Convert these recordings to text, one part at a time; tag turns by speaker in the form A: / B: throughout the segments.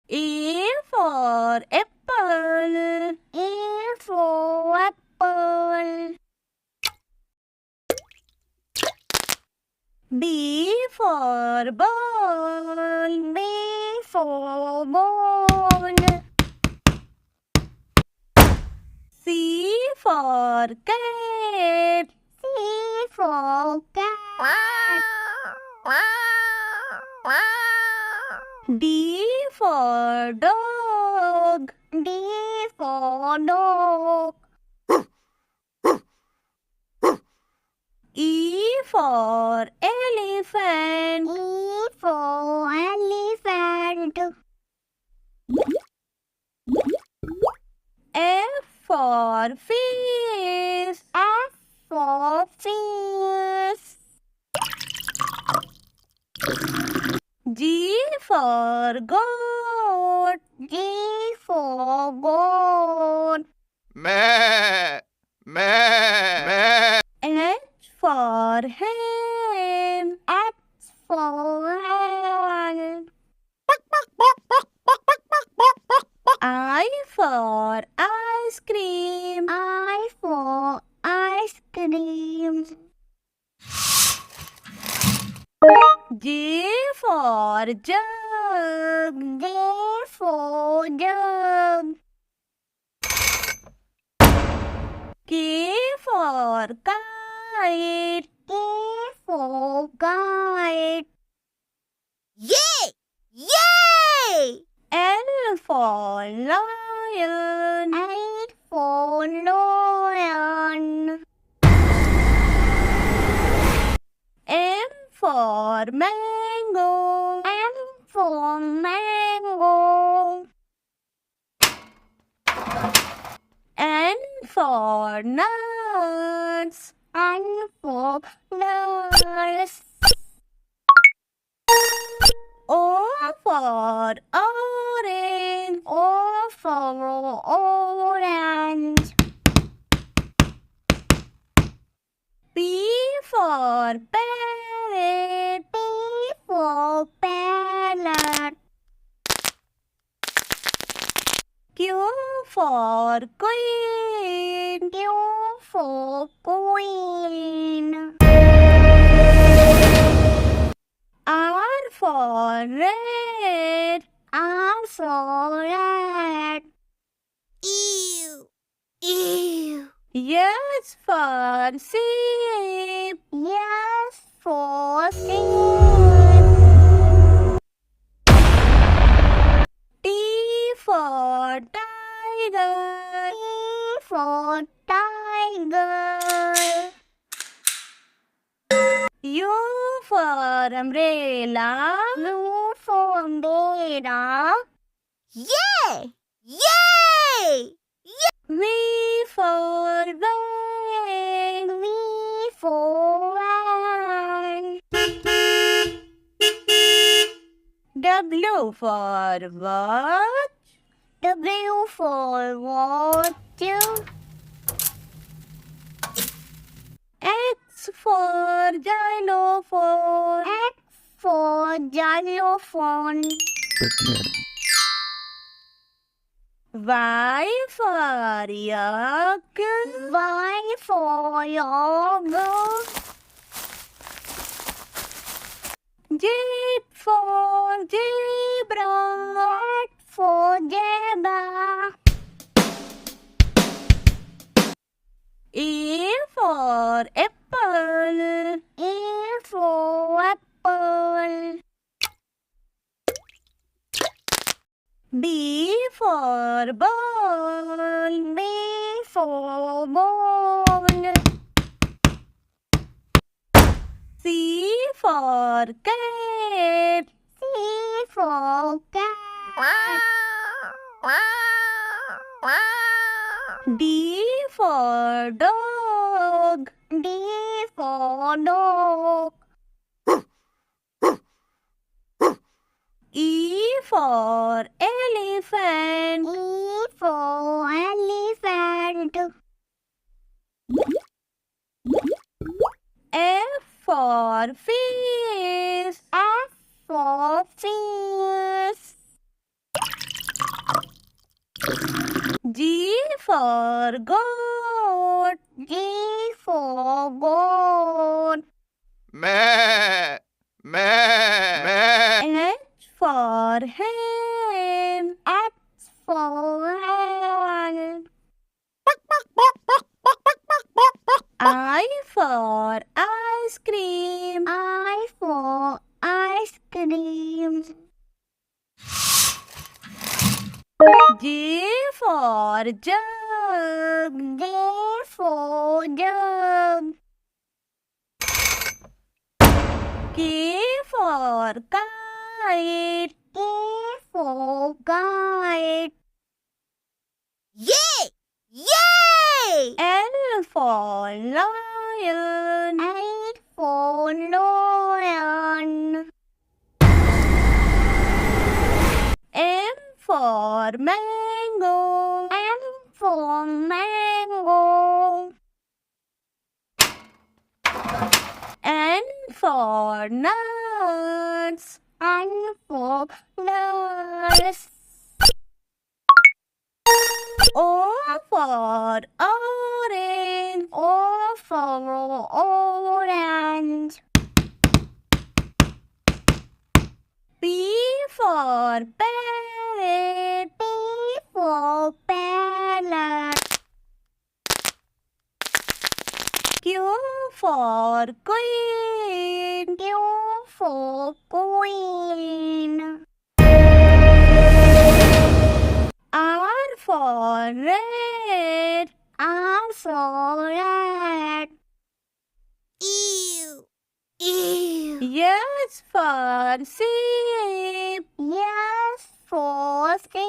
A: A for apple.
B: A for apple.
A: B for ball.
B: B for ball.
A: C for cat.
B: C for cat.
A: D for dog.
B: D for dog.
A: E for elephant.
B: E for elephant.
A: F for fish.
B: F for fish.
A: G for goat.
B: G for goat.
C: Meh, meh, meh.
A: H for hen.
B: H for hen.
A: I for ice cream.
B: I for ice cream.
A: J for jug.
B: J for jug.
A: K for kite.
B: K for kite.
D: Yay! Yay!
A: L for lion.
B: L for lion.
A: M for mango.
B: M for mango.
A: N for nuts.
B: N for nuts.
A: O for orange.
B: O for orange.
A: P for parrot.
B: P for parrot.
A: Q for queen.
B: Q for queen.
A: R for red.
B: R for red.
D: Ew! Ew!
A: S for sheep.
B: Yes for sheep.
A: T for tiger.
B: T for tiger.
A: U for umbrella.
B: U for umbrella.
D: Yay! Yay!
A: V for van.
B: V for van.
A: W for watch.
B: W for watch.
A: X for xylophone.
B: X for xylophone.
A: Y for yak.
B: Y for yogurt.
A: Z for zebra.
B: Z for zebra.
A: A for apple.
B: A for apple.
A: B for ball.
B: B for ball.
A: C for cat.
B: C for cat.
A: D for dog.
B: D for dog.
A: E for elephant.
B: E for elephant.
A: F for fish.
B: F for fish.
A: G for goat.
B: G for goat.
C: Meh. Meh. Meh.
A: H for hen.
B: X for hen.
A: I for ice cream.
B: I for ice cream.
A: J for jug.
B: J for jug.
A: K for kite.
B: K for kite.
D: Yay! Yay!
A: L for lion.
B: L for lion.
A: M for mango.
B: M for mango.
A: N for nuts.
B: N for nuts.
A: O for orange.
B: O for orange.
A: P for parrot.
B: P for parrot.
A: Q for queen.
B: Q for queen.
A: R for red.
B: R for red.
D: Ew! Ew!
A: S for sheep.
B: Yes for sheep.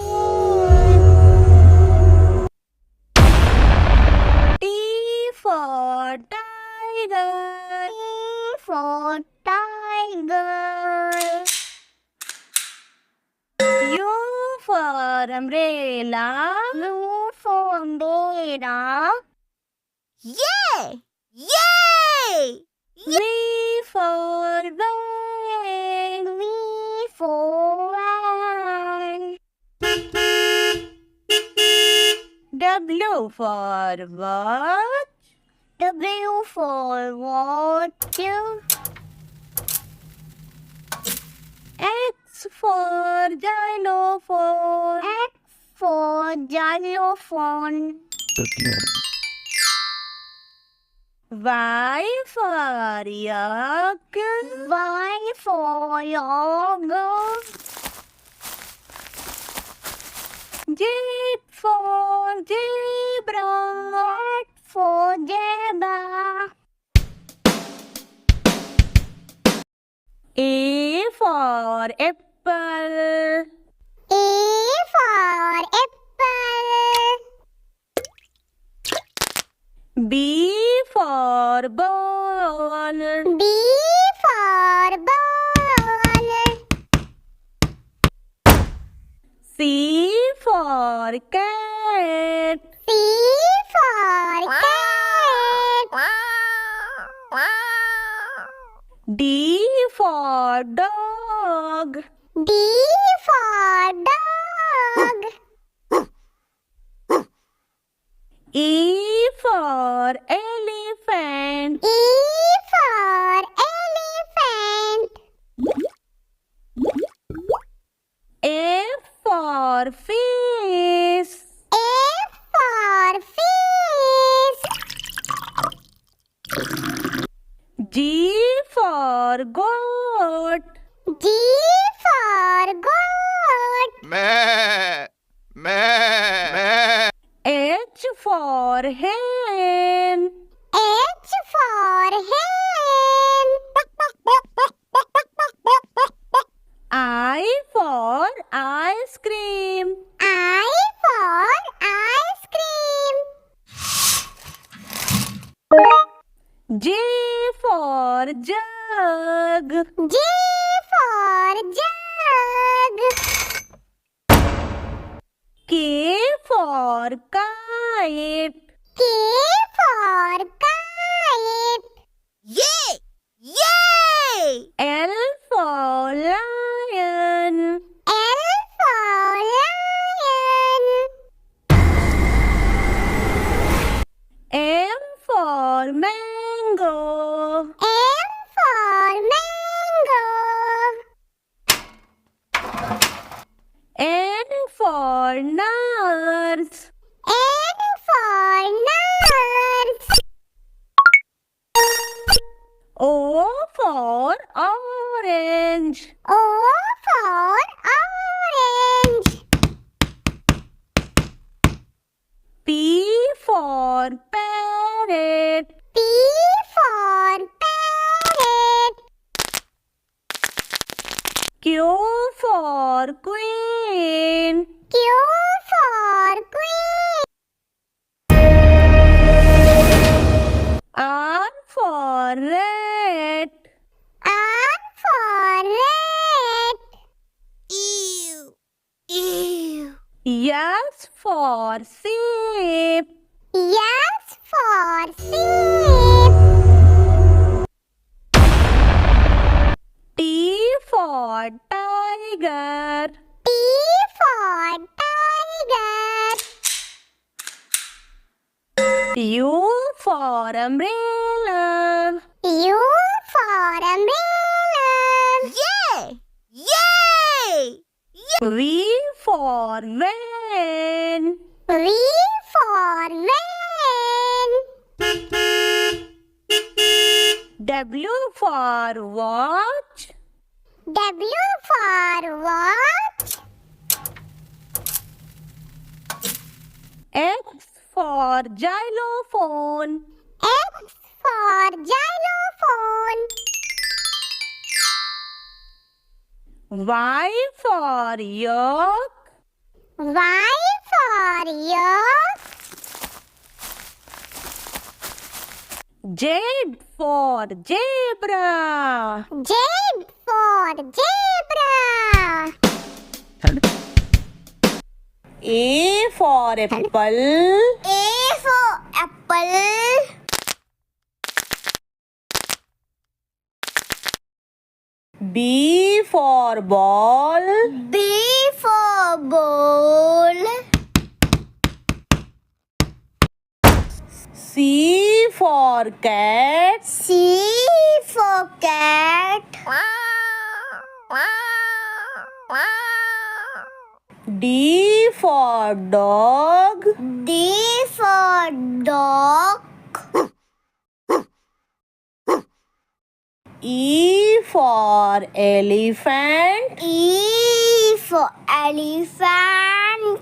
A: T for tiger.
B: T for tiger.
A: U for umbrella.
B: U for umbrella.
D: Yay! Yay!
A: V for van.
B: V for van.
A: W for watch.
B: W for watch.
A: X for xylophone.
B: X for xylophone.
A: Y for yak.
B: Y for yogurt.
A: Z for zebra.
B: Z for zebra.
A: A for apple.
B: A for apple.
A: B for ball.
B: B for ball.
A: C for cat.
B: C for cat.
A: D for dog.
B: D for dog.
A: E for elephant.
B: E for elephant.
A: F for fish.
B: F for fish.
A: G for goat.
B: G for goat.
C: Meh. Meh. Meh.
A: H for hen.
B: H for hen.
A: I for ice cream.
B: I for ice cream.
A: J for jug.
B: J for jug.
A: K for kite.
B: K for kite.
D: Yay! Yay!
A: L for lion.
B: L for lion.
A: for nurse.
B: N for nurse.
A: O for orange.
B: O for orange.
A: P for parrot.
B: P for parrot.
A: Q for queen.
B: Q for queen.
A: R for rat.
B: R for rat.
D: Ew. Ew.
A: S for sheep.
B: S for sheep.
A: T for tiger.
B: T for tiger.
A: U for umbrella.
B: U for umbrella.
D: Yay! Yay!
A: V for van.
B: V for van.
A: W for watch.
B: W for watch.
A: X for xylophone.
B: X for xylophone.
A: Y for yak.
B: Y for yak.
A: Z for zebra.
B: Z for zebra.
A: A for apple.
D: A for apple.
A: B for ball.
D: B for ball.
A: C for cat.
D: C for cat.
A: D for dog.
D: D for dog.
A: E for elephant.
D: E for elephant.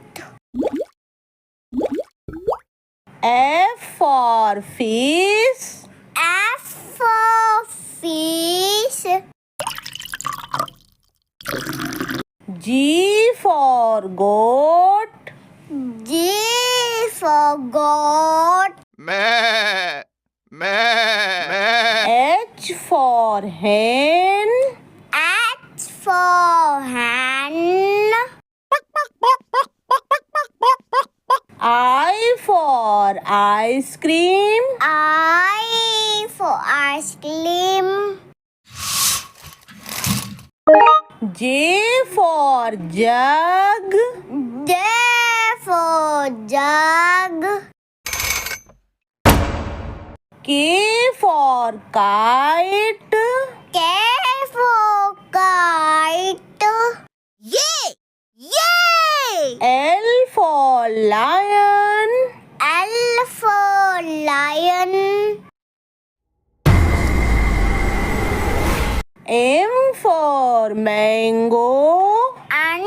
A: F for fish.
D: F for fish.
A: G for goat.
D: G for goat.
C: meh, meh,
A: H for hen.
D: H for hen.
A: I for ice cream.
D: I for ice cream.
A: J for jug.
D: J for jug.
A: K for kite.
D: K for kite. Yay! Yay!
A: L for lion.
D: L for lion.
A: M for mango.
D: N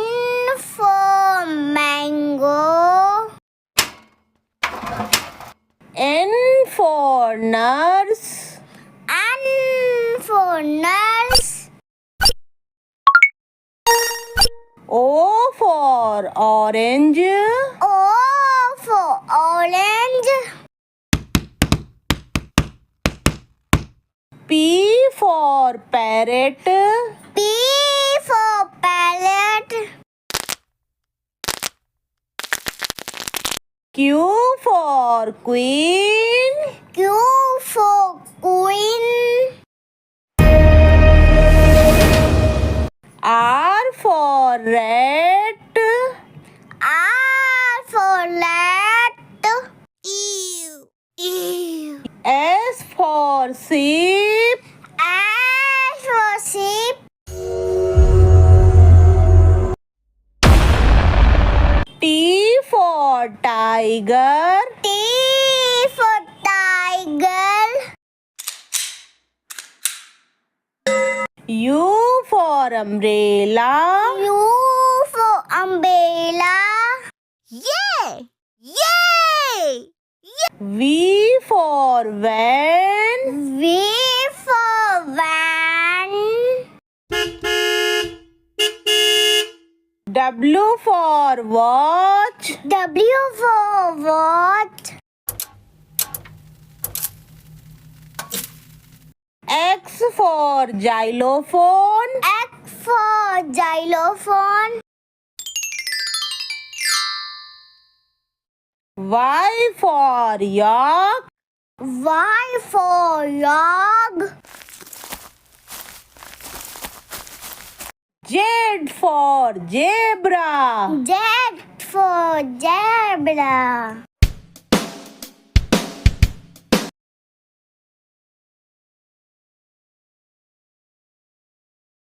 D: for mango.
A: N for nurse.
D: N for nurse.
A: O for orange.
D: O for orange.
A: P for parrot.
D: P for parrot.
A: Q for queen.
D: Q for queen.
A: R for rat.
D: R for rat. Ew. Ew.
A: S for sheep.
D: S for sheep.
A: T for tiger.
D: T for tiger.
A: U for umbrella.
D: U for umbrella. Yay! Yay!
A: V for van.
D: V for van.
A: W for watch.
D: W for watch.
A: X for xylophone.
D: X for xylophone.
A: Y for yak.
D: Y for yak.
A: Z for zebra.
D: Z for zebra.